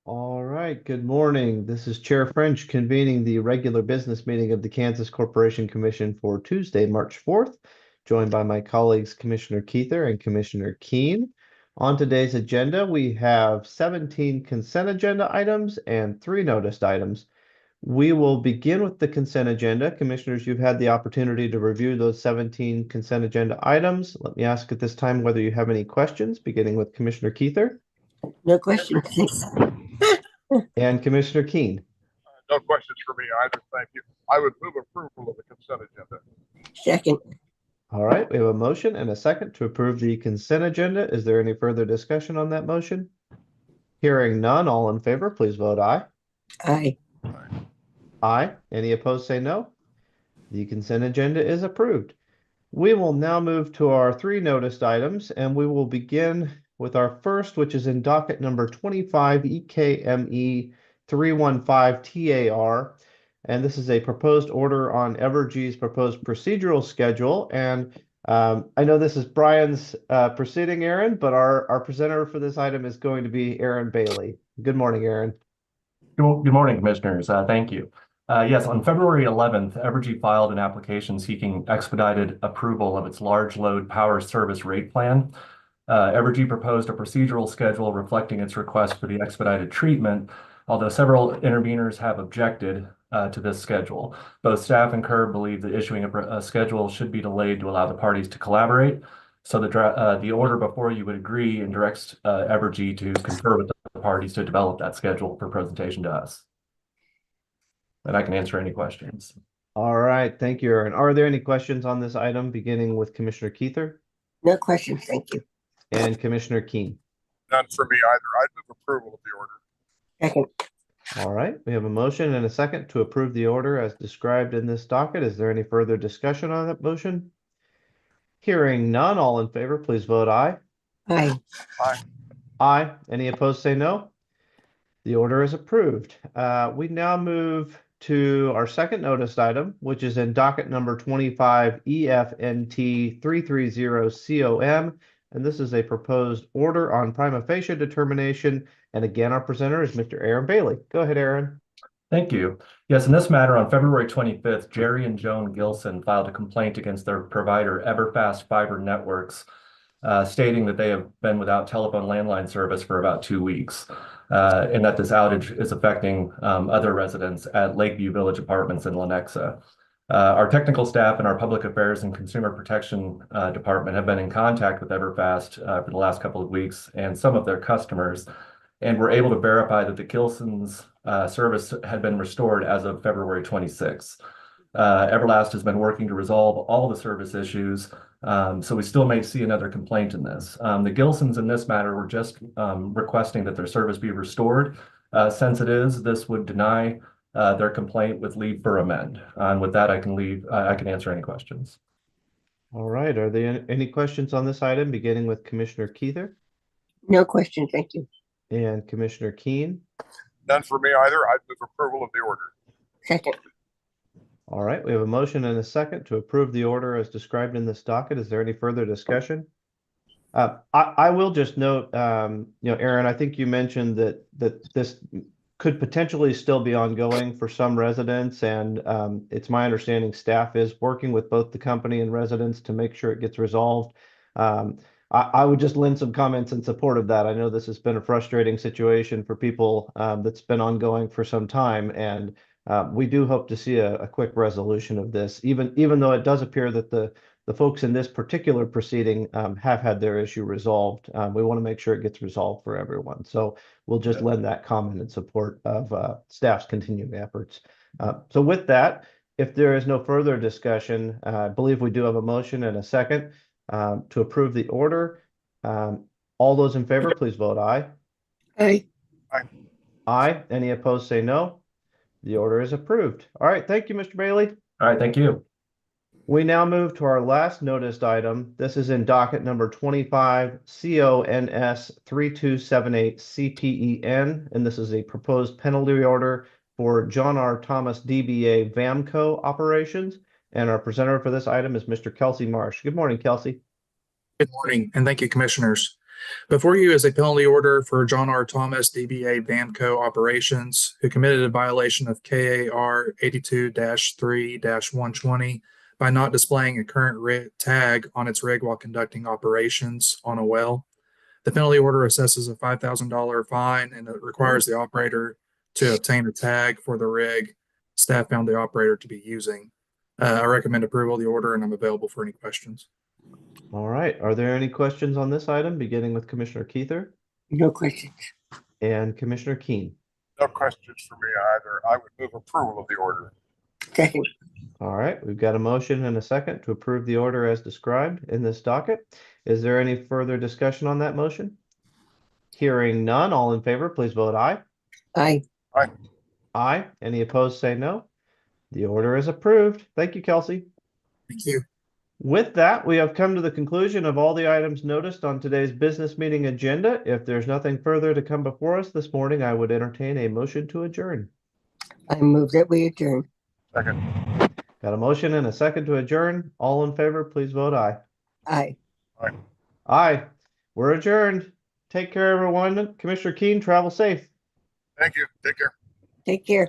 All right, good morning. This is Chair French convening the regular business meeting of the Kansas Corporation Commission for Tuesday, March 4th, joined by my colleagues Commissioner Keither and Commissioner Keene. On today's agenda, we have 17 consent agenda items and 3 noticed items. We will begin with the consent agenda. Commissioners, you've had the opportunity to review those 17 consent agenda items. Let me ask at this time whether you have any questions, beginning with Commissioner Keither No question, thanks. and Commissioner Keene. No questions for me either. Thank you. I would move approval of the consent agenda. Second, All right, we have a motion and a second to approve the consent agenda. Is there any further discussion on that motion? Hearing none, all in favor, please vote aye. aye. Aye. Any opposed, say no. The consent agenda is approved. We will now move to our 3 noticed items, and we will begin with our first, which is in docket number 25 EKME 315 TAR. And this is a proposed order on Evergy's proposed procedural schedule. And I know this is Brian's proceeding, Aaron, but our presenter for this item is going to be Aaron Bailey. Good morning, Aaron. Good morning, Commissioners. Thank you. Yes, on February 11th, Evergy filed an application seeking expedited approval of its large load power service rate plan. Evergy proposed a procedural schedule reflecting its request for the expedited treatment, although several interveners have objected to this schedule. Both staff and CURB believe that issuing a schedule should be delayed to allow the parties to collaborate. So the order before you would agree and directs Evergy to confer with the parties to develop that schedule for presentation to us. And I can answer any questions. All right, thank you, Aaron. Are there any questions on this item, beginning with Commissioner Keither No question, thank you. and Commissioner Keene? None for me either. I'd move approval of the order. Second, All right, we have a motion and a second to approve the order as described in this docket. Is there any further discussion on that motion? Hearing none, all in favor, please vote aye. aye. Aye. Aye. Any opposed, say no. The order is approved. We now move to our second noticed item, which is in docket number 25 EFNT 330 COM. And this is a proposed order on prima facie determination. And again, our presenter is Mr. Aaron Bailey. Go ahead, Aaron. Thank you. Yes, in this matter, on February 25th, Jerry and Joan Gilson filed a complaint against their provider, Everfast Fiber Networks, stating that they have been without telephone landline service for about 2 weeks, and that this outage is affecting other residents at Lakeview Village Apartments in Lenexa. Our technical staff and our Public Affairs and Consumer Protection Department have been in contact with Everfast for the last couple of weeks and some of their customers, and were able to verify that the Gilson's service had been restored as of February 26th. Everlast has been working to resolve all the service issues, so we still may see another complaint in this. The Gilsons in this matter were just requesting that their service be restored. Since it is, this would deny their complaint with leave for amend. And with that, I can answer any questions. All right, are there any questions on this item, beginning with Commissioner Keither No question, thank you. and Commissioner Keene? None for me either. I'd move approval of the order. Second, All right, we have a motion and a second to approve the order as described in this docket. Is there any further discussion? I will just note, Aaron, I think you mentioned that this could potentially still be ongoing for some residents, and it's my understanding staff is working with both the company and residents to make sure it gets resolved. I would just lend some comments in support of that. I know this has been a frustrating situation for people that's been ongoing for some time, and we do hope to see a quick resolution of this, even though it does appear that the folks in this particular proceeding have had their issue resolved. We want to make sure it gets resolved for everyone. So we'll just lend that comment in support of staff's continuing efforts. So with that, if there is no further discussion, I believe we do have a motion and a second to approve the order. All those in favor, please vote aye. aye. Aye. Any opposed, say no. The order is approved. All right. Thank you, Mr. Bailey. All right, thank you. We now move to our last noticed item. This is in docket number 25 CONS 3278 CPEN, and this is a proposed penalty order for John R. Thomas DBA VAMCO operations. And our presenter for this item is Mr. Kelsey Marsh. Good morning, Kelsey. Good morning, and thank you, Commissioners. Before you is a penalty order for John R. Thomas, DBA Bamco Operations, who committed a violation of KAR 82-3-120 by not displaying a current tag on its rig while conducting operations on a well. The penalty order assesses a $5,000 fine and it requires the operator to obtain a tag for the rig staff found the operator to be using. I recommend approval of the order and I'm available for any questions. All right. Are there any questions on this item, beginning with Commissioner Keither No questions. and Commissioner Keen? No questions for me either. I would move approval of the order. Second. All right, we've got a motion and a second to approve the order as described in this docket. Is there any further discussion on that motion? Hearing none, all in favor, please vote aye. Aye. Aye. Any opposed, say no. The order is approved. Thank you, Kelsey. Thank you. With that, we have come to the conclusion of all the items noticed on today's business meeting agenda. If there's nothing further to come before us this morning, I would entertain a motion to adjourn. I move that we adjourn. Second. Got a motion and a second to adjourn. All in favor, please vote aye. Aye. Aye. We're adjourned. Take care, everyone. Commissioner Keen, travel safe. Thank you. Take care. Take care.